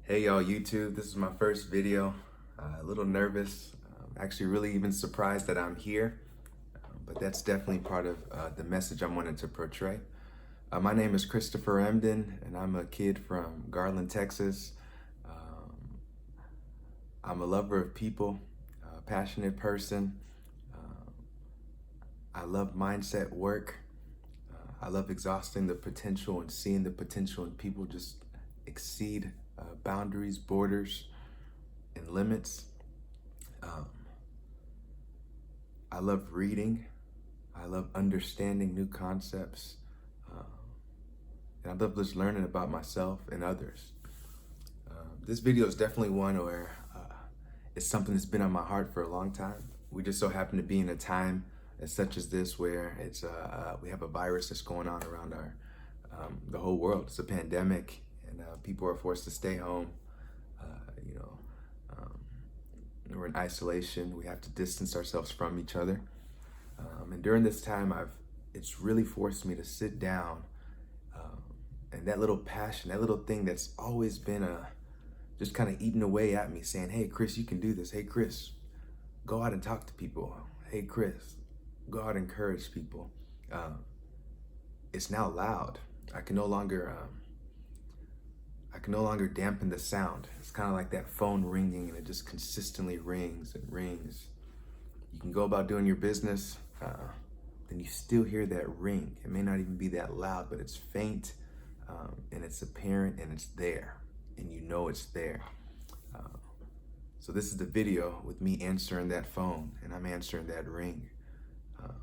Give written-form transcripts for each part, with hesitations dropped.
Hey y'all YouTube, this is my first video. A little nervous, actually really even surprised that I'm here, but that's definitely part of the message I'm wanting to portray. My name is Christopher Emden and I'm a kid from Garland, Texas. Um, I'm a lover of people, a passionate person. Uh, I love mindset work. I love exhausting the potential and seeing the potential in people just exceed boundaries, borders, and limits. Um, I love reading. I love understanding new concepts. Um, and I love just learning about myself and others. This video is definitely one where it's something that's been on my heart for a long time. We just so happen to be in a time as such as this where it's we have a virus that's going on around the whole world. It's a pandemic, and people are forced to stay home. Uh, you know, um, we're in isolation. We have to distance ourselves from each other. And during this time, it's really forced me to sit down, um, and that little passion, that little thing that's always been just kind of eating away at me, saying, "Hey, Chris, you can do this. Hey, Chris, go out and talk to people. Hey, Chris, go out and encourage people." Um, it's now loud. I can no longer, I can no longer dampen the sound. It's kind of like that phone ringing, and it just consistently rings and rings. You can go about doing your business, then you still hear that ring. It may not even be that loud, but it's faint, and it's apparent, and it's there, and you know it's there. So this is the video with me answering that phone, and I'm answering that ring. Um,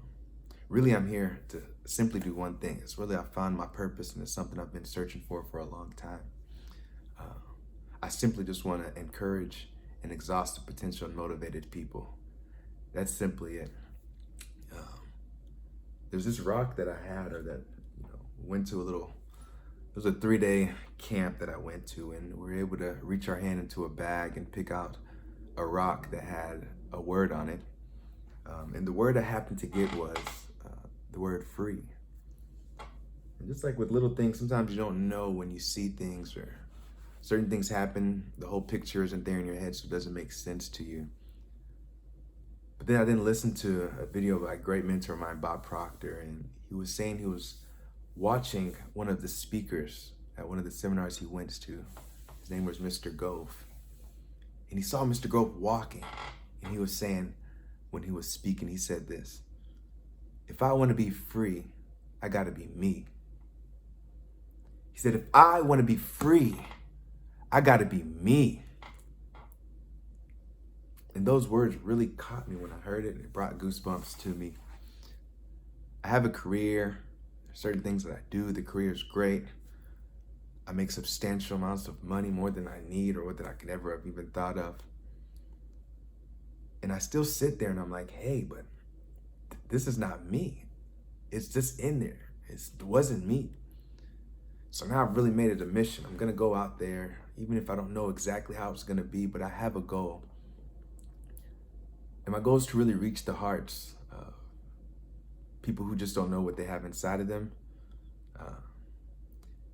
really, I'm here to simply do one thing. It's really I found my purpose, and it's something I've been searching for a long time. I simply just want to encourage and exhaust the potential and motivated people. That's simply it. There's this rock that I had, or that went to it was a 3-day camp that I went to, and we were able to reach our hand into a bag and pick out a rock that had a word on it. And the word I happened to get was the word free. And just like with little things, sometimes you don't know when you see things or certain things happen, the whole picture isn't there in your head, so it doesn't make sense to you. But then I didn't listen to a video by a great mentor of mine, Bob Proctor, and he was saying he was watching one of the speakers at one of the seminars he went to. His name was Mr. Gove. And he saw Mr. Gove walking, and he was saying, when he was speaking, he said this: "If I want to be free, I got to be me." He said, "If I want to be free, I got to be me." And those words really caught me when I heard it, and it brought goosebumps to me. I have a career, there's certain things that I do. The career is great. I make substantial amounts of money, more than I need or what that I could ever have even thought of. And I still sit there and I'm like, hey, but this is not me. It's just in there. It wasn't me. So now I've really made it a mission. I'm gonna go out there, even if I don't know exactly how it's gonna be, but I have a goal. And my goal is to really reach the hearts of people who just don't know what they have inside of them.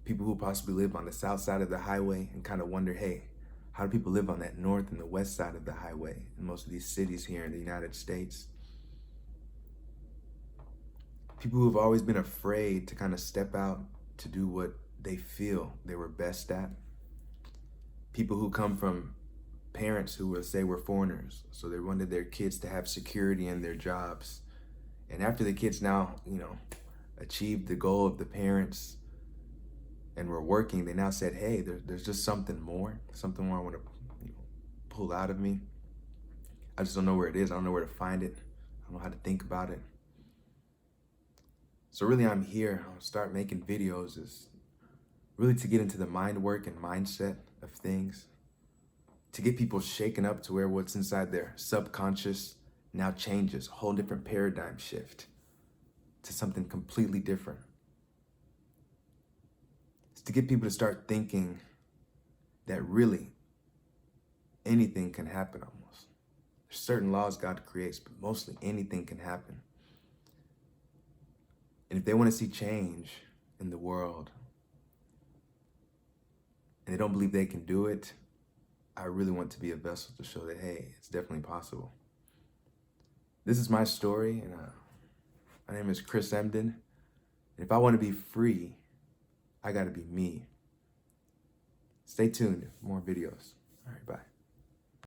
People who possibly live on the south side of the highway and kind of wonder, hey, how do people live on that north and the west side of the highway in most of these cities here in the United States? People who have always been afraid to kind of step out to do what they feel they were best at. People who come from parents who will say we're foreigners, so they wanted their kids to have security in their jobs. And after the kids now, achieved the goal of the parents and were working, they now said, hey, there's just something more I want to pull out of me. I just don't know where it is. I don't know where to find it. I don't know how to think about it. So really I'm here. I'll start making videos is really to get into the mind work and mindset of things, to get people shaken up to where what's inside their subconscious now changes, a whole different paradigm shift to something completely different. It's to get people to start thinking that really anything can happen almost. There's certain laws God creates, but mostly anything can happen. And if they want to see change in the world, and they don't believe they can do it, I really want to be a vessel to show that, hey, it's definitely possible. This is my story, and my name is Chris Emden. And if I want to be free, I got to be me. Stay tuned for more videos. All right, bye.